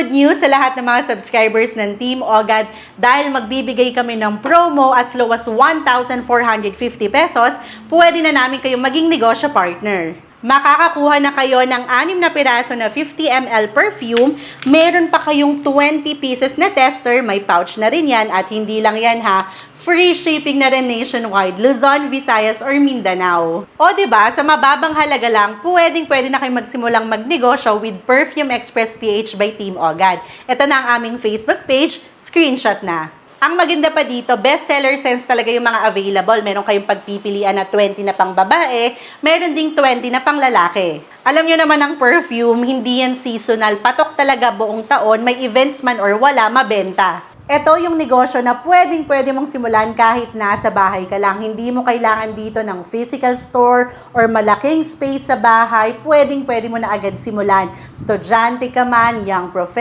good news sa lahat ng mga subscribers ng Team Ogad dahil magbibigay kami ng promo as low as 1,450 pesos, pwede na namin kayong maging negosyo partner. Makakakuha na kayo ng 6 na piraso na 50 ml perfume, meron pa kayong 20 pieces na tester, may pouch na rin yan at hindi lang yan ha, free shipping na rin nationwide, Luzon, Visayas or Mindanao. O diba, sa mababang halaga lang, pwede na kayong magsimulang magnegosyo with Perfume Express PH by Team Ogad. Ito na ang aming Facebook page, screenshot na. Ang maganda pa dito, bestseller scents talaga yung mga available. Meron kayong pagpipilian na 20 na pang babae, meron ding 20 na pang lalaki. Alam nyo naman ang perfume, hindi yan seasonal. Patok talaga buong taon, may events man or wala, mabenta. Ito yung negosyo na pwede mong simulan kahit nasa bahay ka lang. Hindi mo kailangan dito ng physical store or malaking space sa bahay. Pwede mo na agad simulan. Estudyante ka man, young professional,